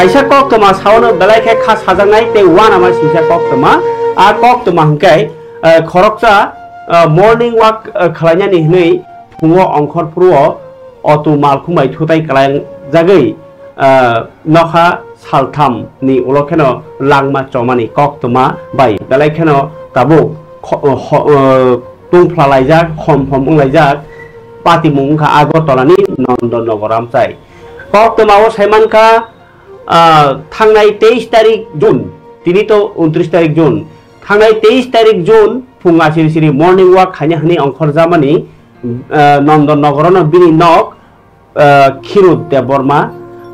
kaisa kok toma sawono belai khe kha sajangnai te wan ama singsa kok toma a kok toma hingkai khoroksa morning walk khlainani hinui phungo ongkhor phuo auto malkhumai thutai kalang jagoi nokha saltham ni ulokheno langma chomani kok toma bai belai kheno tabu tungphalaijak homhom unglaijak patimung kha agotolani nondonogor amchai kok tomao saimanka थांनाय 23 तारिख जून तिनी तो 29 तारिख जून थांनाय 23 तारिख जून फुंगा सिरि सिरि morning वाक खाने हानि अंखर जामानि नंदननगरन बिनि नक खिरुद देबबर्मा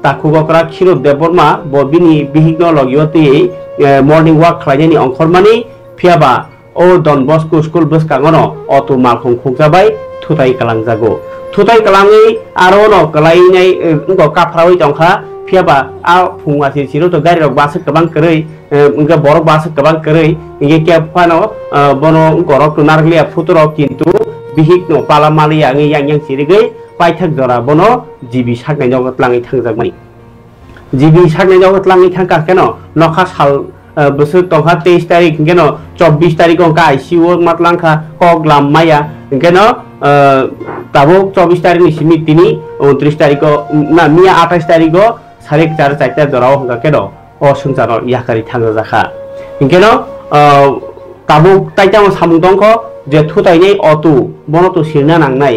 ताखुगकरा खिरुद देबबर्मा ब बिनि बिहिग्न लगियति मर्निं वाक खालायनायनि अंखर मानि फियाबा ओ डन बस्को स्कुल बसकांगनो अटो मालखं खुंजाबाय थुताय कालांजागो थुताय कालाङै आरो न कलायनाय काफ्रावै दंखा फियाबा आ फुंगा सिरो तो गारि रक बासक गोबां करै उनका बरक बासक गोबां करै इंगे के फानो बनो गरक तो नारलिया फुतरो किन्तु बिहिक नो पाला मालि आङै yang सिरिगै पाइथाक जरा बनो जिबि सागनाय जगत लाङै थांजागमै जिबि सागनाय जगत लाङै थांका केनो नखा साल बोसोर तंखा 23 तारिख केनो 24 तारिख का आईसीयू मतलांखा कक लाममाया केनो ताबो 24 तारिख नि सिमि तिनी 29 तारिख ना मिया 28 तारिख सारे चार चारटा जराव हंगा केनो ओ संसार याखारि थांगा जाखा केनो ताबु ताइताम सामुं दंखो जे थुतायनै अटु बनो तो सिरना नांनाय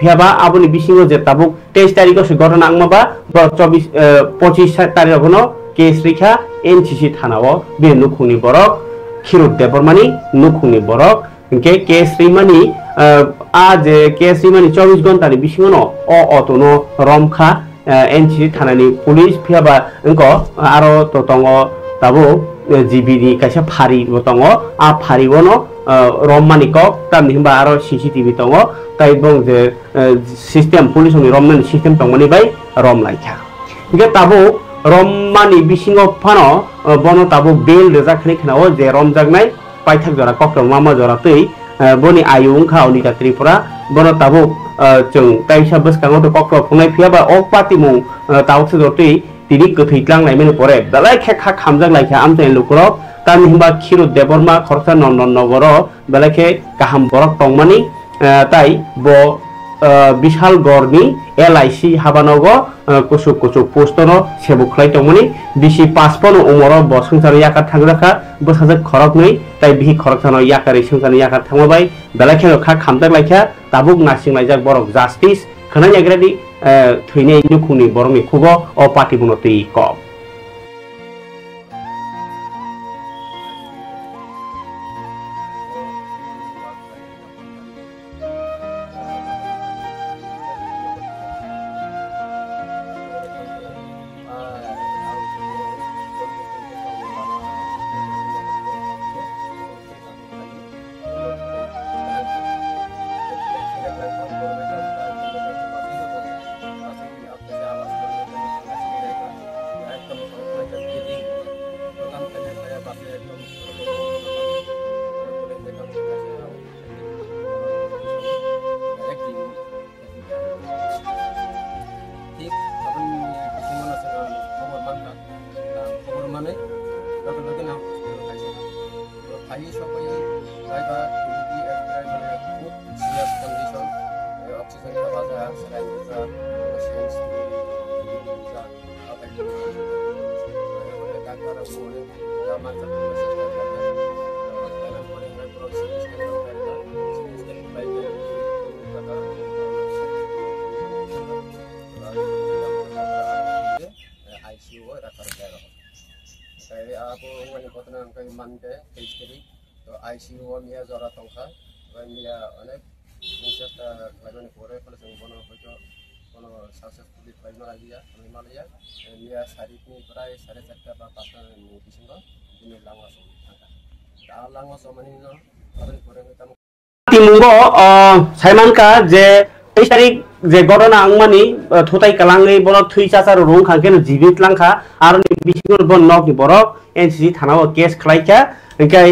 फेबा आबुनि बिसिङो जे ताबु 23 तारिख से घटना आंमाबा 25 तारिख गनो केस रिखा एनसीसी थानाव बे नुखुंनि बरक खिरुद देबरमानि नुखुंनि बरक के केस रिमानि आ जे केस रिमानि 24 घन्टानि बिसिङनो अ अटुनो रमखा एनसीसी थानानि पुलिस फियाबा इंको आरो तो तंगो ताबु जीबीनि कासे फारि तंगो आ फारिवनो रममानि कक तामनि हिंबा आरो सीसीटीवी तंगो ताइ बं जे सिस्टेम पुलिसनि रममानि सिस्टेम तंगनि बाय रम लाइखा इगे ताबु रममानि बिसिङो फानो बनो ताबु बेल रेजाखनि खनाव जे रम जागनाय पाइथाक जरा कक मामा जरा तै बनि आयुं खावनि का त्रिपुरा बनो ताबु जों ताइसा बसकाङो तो कक फुंनाय फियाबा अक पातिमुं तावसो जतै तिनि गथैलांनाय मेने परे दालाय खेखा खामजां लाइखा आमते लुकरो तानि हिंबा खिरु देबरमा खरसा नंदननगर बेलाखे गाहाम बरक तंमानि ताइ ब विशाल गरनि एलआईसी हाबानगो कुसुक कुसुक पोस्टनो सेबुखलाय तंमनि बिसि पासपन उमर ब संसार याका थांग्राखा बसाजक खरकनै ताइ बिहि खरकसानो याकारि संसार याका थांबाय बेलाखे खा खामजां लाइखा ताबुक नासिं लाइजाक बरक जास्टिस खनाय याग्रादि थैनाय नुखुंनि बरंनि खुगो अ पार्टी बनतै क आईसीयू मिया जरा तंखा मिया अनेक इंसेस्टा लाइमन परे फलसं बनो हयतो बनो सक्सेसफुली फाइमा लागिया मालिया मिया सारिकनि प्राय 4:30 बा 5टा नि बिसिङो दिनै लांगा सम थांगा दा लांगा समनि न आरो परे तम तिमुंगो साइमानका जे 23 तारिख जे घटना आंमानि थुताय कालाङै बनो थुइ चाचार रुं खांकेन जीवित लांखा आरो बिसिङो बन नकनि बरक एनसीसी थानाव केस खलाइका ओंखाय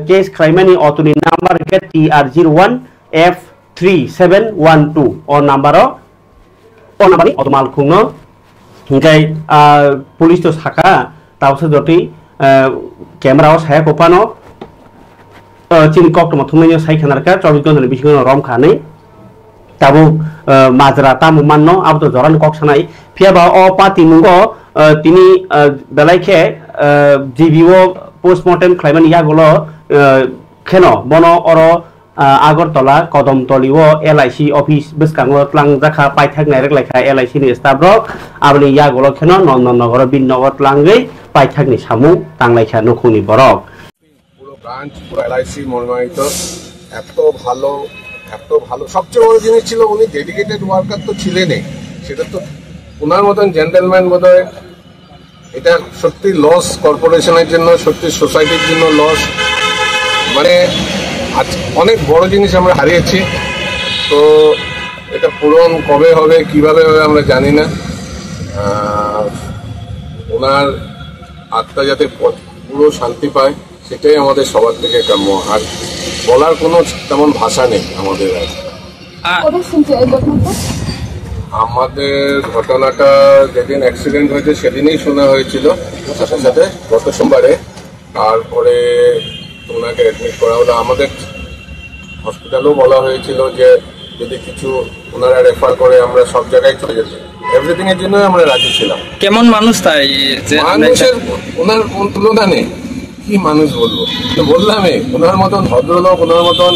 केस क्राइमानि अटोनि नम्बर के TR01F3712 ओ नम्बर नि अटो मालखुंनो hingkai police to saka tawse joti camera o saya kopano chin kok to thumai sai khanarka 24 ঘন্টার বেশি কোনো রম খানে tabu মাজরা tamu manno abto joran kok sanai phiaba o pati mungo tini belaike GBO postmortem claimant ya golo kheno bono oro Agartala কদমতলিও LIC office বেসকাঙ্গো ত্লাং জাখা পাইথাকনাই রেখলাইখা LIC नि स्टाफ रक आबनि या गलखेनो नन्दननगर बिननगर ত্লাঙ্গै পাইথাকनि सामु तांलाइखा नखुनि बरक পুরো ব্রাঞ্চ পুরো LIC মনোনীত এত ভালো সবচেয়ে বড় জিনিস ছিল উনি ডেডিকেটেড ওয়ার্কার তো ছিলেনই সেটা তো ওনার মতন জেন্টলম্যান বোধহয় এটা সত্যি লস কর্পোরেশনের জন্য সত্যি সোসাইটির জন্য লস মানে আজ অনেক বড় জিনিস আমরা হারিয়েছি তো এটা পূরণ কবে হবে কিভাবে হবে আমরা জানি না ওনার আত্মা যাতে পুরো শান্তি পায় সেটাই আমাদের সবার থেকে কাম্য আর বলার কোনো তেমন ভাষা নেই আমাদের আমাদের ঘটনাটা যেদিন অ্যাক্সিডেন্ট হয়েছে সেদিনই শোনা হয়েছিল সাথে সাথে গত সোমবারে তারপরে ওনাকে অ্যাডমিট করা হলো আমাদের হসপিটালেও বলা হয়েছিল যে যদি কিছু ওনারা রেফার করে আমরা সব জায়গায় চলে যেতে এভরিথিং এর জন্য আমরা রাজি ছিলাম কেমন মানুষ তাই মানুষের ওনার কোন তুলনা নেই কি মানুষ বলবো তো বললামই ওনার মতন ভদ্রলোক ওনার মতন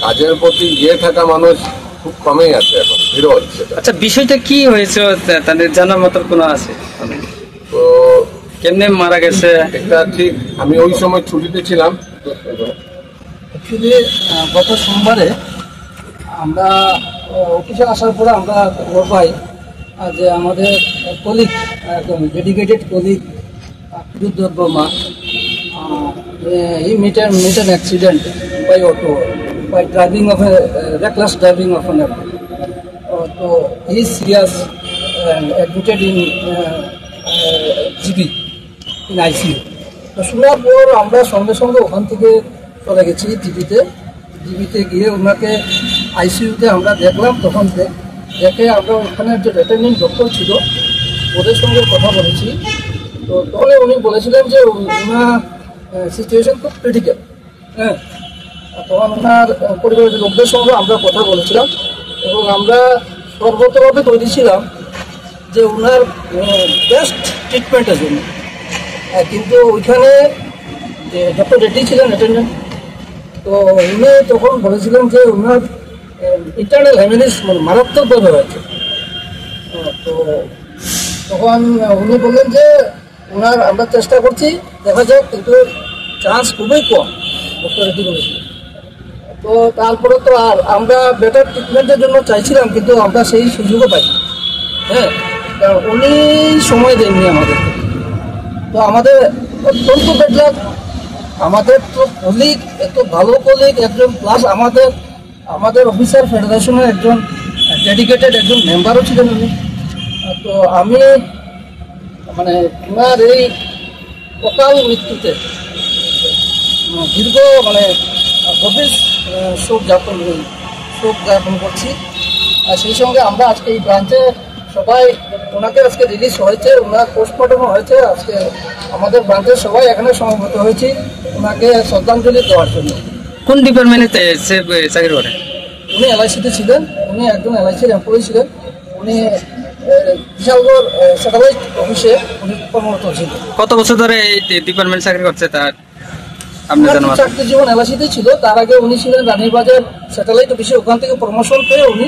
কাজের প্রতি ইয়ে থাকা মানুষ খুব কমই আছে এখন বিরল সেটা আচ্ছা বিষয়টা কি হয়েছে তাদের জানার মতো কোনো আছে তো কেমনে মারা গেছে এটা ঠিক আমি ওই সময় ছুটিতে ছিলাম অ্যাকচুয়ালি গত সোমবারে আমরা অফিসে আসার পরে আমরা খবর পাই যে আমাদের কলিগ একদম ডেডিকেটেড কলিগ বিদ্যুৎ বর্মা হি মেট an accident by auto by driving of a reckless driving of an auto. So he is serious and admitted in GB in ICU. তো শোনার পর আমরা সঙ্গে সঙ্গে ওখান থেকে চলে গেছি জিবিতে গিয়ে ওনাকে আইসিইউতে আমরা দেখলাম তখন দেখে আমরা ওখানে যে অ্যাটেন্ডিং ডক্টর ছিল ওদের সঙ্গে কথা বলেছি তো তখন উনি বলেছিলেন যে ওনার সিচুয়েশন খুব ক্রিটিক্যাল হ্যাঁ তখন ওনার পরিবারের লোকদের সঙ্গে আমরা কথা বলেছিলাম এবং আমরা সর্বতভাবে তৈরি ছিলাম যে ওনার বেস্ট ট্রিটমেন্টের জন্য কিন্তু ওইখানে যে ডক্টর রেড্ডি ছিলেন অ্যাটেন্ডেন্ট তো উনি তখন বলেছিলেন যে ওনার ইন্টারনাল হ্যামেনেজ মানে মারাত্মকভাবে হয়েছে তো তখন উনি বললেন যে ওনার আমরা চেষ্টা করছি দেখা যাক কিন্তু চান্স খুবই কম ডক্টর রেড্ডি বলেছিলেন তো তারপরে তো আর আমরা বেটার ট্রিটমেন্টের জন্য চাইছিলাম কিন্তু আমরা সেই সুযোগও পাই হ্যাঁ কারণ উনি সময় দেননি আমাদের তো আমাদের অত্যন্ত বেডলাক আমাদের তো কলিগ এত ভালো কলিগ একজন প্লাস আমাদের অফিসার ফেডারেশনের একজন ডেডিকেটেড একজন মেম্বারও ছিলেন উনি তো আমি মানে ওনার এই অকাল মৃত্যুতে দীর্ঘ মানে গভীর শোক জ্ঞাপন করছি আর সেই সঙ্গে আমরা আজকে এই ব্রাঞ্চে সবাই ওনাকে আজকে রিলিজ হয়েছে ওনার পোস্টমর্টমও হয়েছে আজকে আমাদের ব্রাঞ্চের সবাই এখানে সমবেত হয়েছি ওনাকে শ্রদ্ধাঞ্জলি দেওয়ার জন্য কোন ডিপার্টমেন্টে চাকরি করে উনি LIC-তে ছিলেন উনি একজন LIC-র এমপ্লয়ি ছিলেন উনি বিশালগড় স্যাটেলাইট অফিসে উনি কর্মরত ছিলেন কত বছর ধরে এই ডিপার্টমেন্ট চাকরি করছে তার আপনি জানেন চাকরি জীবন LIC-তে ছিল তার আগে উনি ছিলেন রানীবাজার স্যাটেলাইট অফিসে ওখান থেকে প্রমোশন পেয়ে উনি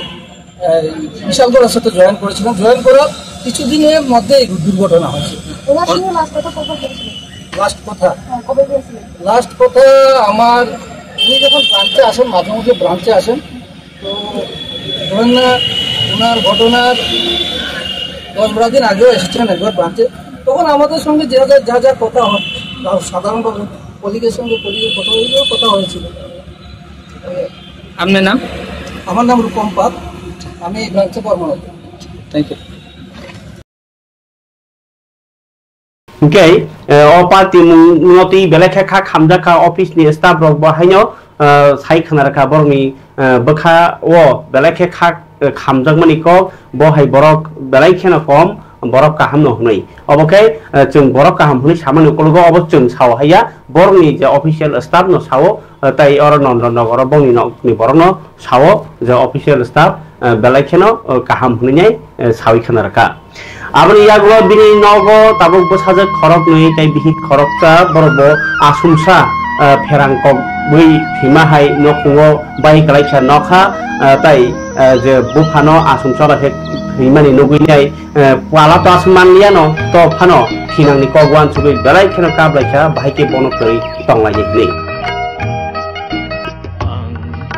বিশালগড়ের সাথে জয়েন করেছিলেন জয়েন করার কিছুদিনের মধ্যে এই দুর্ঘটনা হয়েছে লাস্ট কথা আমার উনি যখন ব্রাঞ্চে আসেন মাঝে মধ্যে ব্রাঞ্চে আসেন তো ধরেন না ওনার ঘটনার 10-12 দিন আগেও এসেছিলেন একবার ব্রাঞ্চে তখন আমাদের সঙ্গে যা কথা হয় সাধারণভাবে কলিগের সঙ্গে কথা হয়েছিল আপনার নাম আমার নাম রূপম পাত আমি এই ব্রাঞ্চে কর্মরত thank you Okay, party mungoti belekha khamjaka office ni staff rok bahaino sai khanarka borni bakha o belekha khamjakmani ko bohai borok belaikhena kom borok kaham no hnoi obokai chung borok kaham hnoi samani ukologo obo chung sao haya borokni je official staff no sao tai oro Nondonogor bongni no ni borok no sao je official staff belai kheno kaham hnoi nyai sawi khana raka aboni yago bini nogo tabuk bosaje khorok noi tai bihi khorokta borobo asumsa Ferangkok bui hima hai nokungo bai kalaisa nokha tai je bufano asumsa rahe himani nugui pala to asman liano to phano thinangni kogwan subi belai kheno kablaika bahike bono koi tonglai ni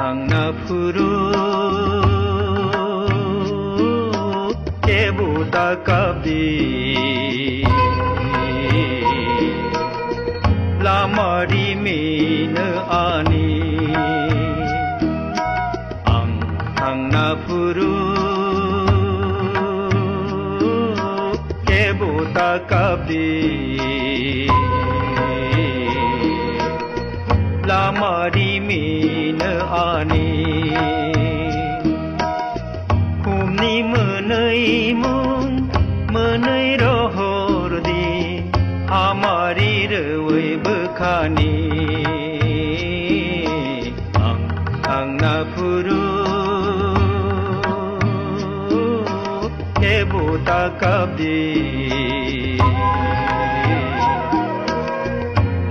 angna phuru kebuta kabi lamari min ani angna phuru kebuta kabi lamari min ani humni menai mung menai rohor di amari rewe bekhani angna phuru kebuta kabi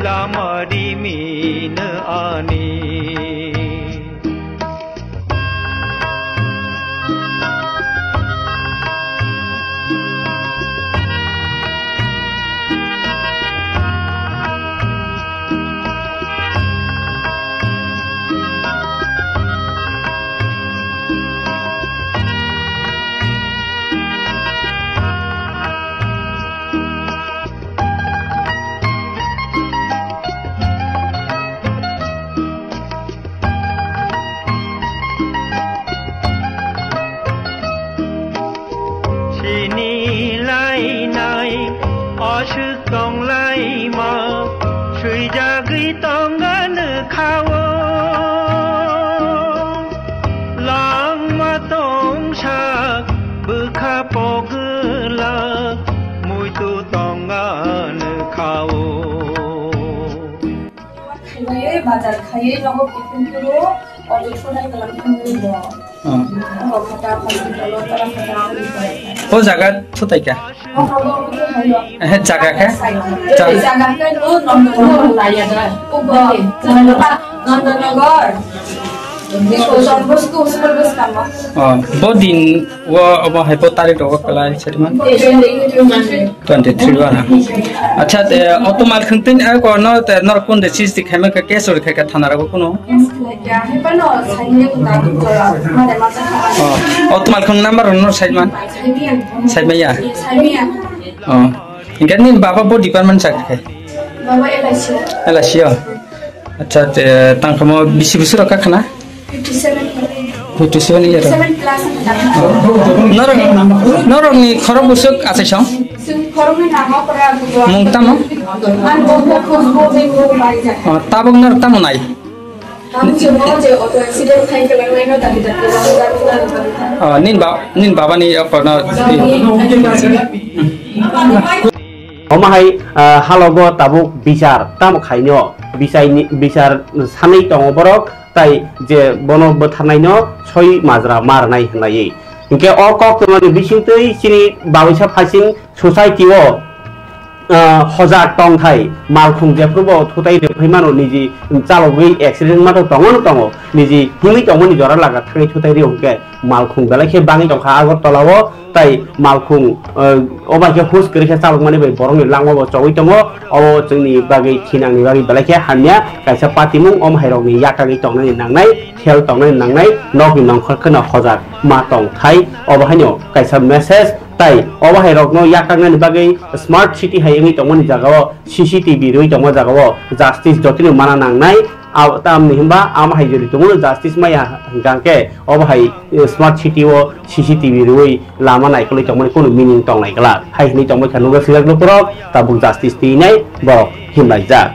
lamari min ani tong lai ma shui ja gi tong gan khawo lang ma tong sha bu kha pogla mui tu tong gan khawo খাইয়ে বাজার খাইয়ে logo tiffin করো অজে সোনাই কালাম খাইয়ে দাও কথা hospital তারা কথা আমি করে ও জায়গা কোথায় কা জায়গা কা জায়গা কা ও নন্দনগর লাইয়া যায় ও Nandangar Bodin wa aba hai po tarik dog kalai chariman 23 wala acha te automal khuntin a ko no te nor kun de chis dikhame ka case or ka thana ra ko no automal khun number no sajman sajmaya ingani baba bo department sak khai baba elasio acha te tangkamo bisi busur ka khana 57 year. 7 class Norok ni khorok busuk ase chong. khorok ni nama para Mungtam no? an bobo khosbo be go bari ja. Tabok nor tamo nai. Tam chemo je auto accident khai ke lai no tadi tadi. Nin baba ni apna Omahai halogo tabuk bicar tam khaino bicar sanai tongo borok tai je bono bothanai no soi majra marnai hnai inke o kok tomani bisingtei chini bawaisa phasing society o hoja tong thai malkhung je probo thotai de phaimano niji chalogui accident mato tongo niji himi tongoni jora laga thai thotai ri onke malkhung belakhe bangi tongkha agor tolawo tai malkhung obaike hus kri khe chalogmani bai borongni langwa bo chawai tongo o jongni bagai thinangni bagai belakhe hanya kaisa patimung om hairokni yakagi tongnani nangnai khel tongnani nangnai nokni nongkhor khna hoja ma tong thai obahanyo kaisa message tai oba hairok no yakangani bagai smart city hayengi tongmani jagao CCTV roi tongma jagao justice jotini mana nangnai tam himba am haijori tongo justice maya hingangke oba hai smart city o CCTV roi lama naikoli tongmani kono meaning tongnai kala hai ni tongmai khanuga silak loprok tabuk justice ti nai bo himlai jak